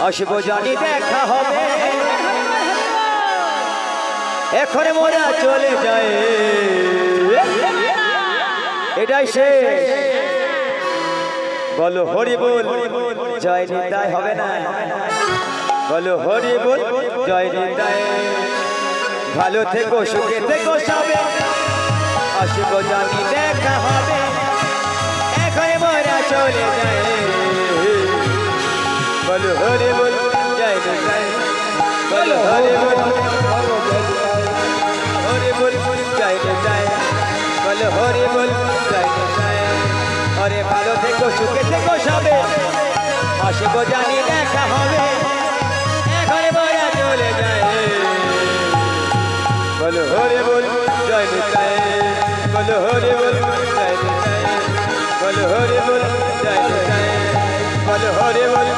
আসবো জানি দেখা হবে এখন মোরা চলে যায় এটাই শেষ বলো হরি বল জয় নিতাই হবে না বলো হরি বল জয় নিতাই ভালো থেকো সুখে থেকো সবে আসবো জানি দেখা হবে এখন মোরা চলে যায় বলো হরি বল জয় নিতাই বলো হরি বল হরি বল জয় নিতাই বলো হরি বল জয় নিতাই अरे भालो देखो सुखे देखो सबे আসবো জানি দেখা হবে এখন মোরা চলে যায় বলো হরি বল জয় নিতাই বলো হরি বল জয় নিতাই বলো হরি বল জয় নিতাই বলো হরি বল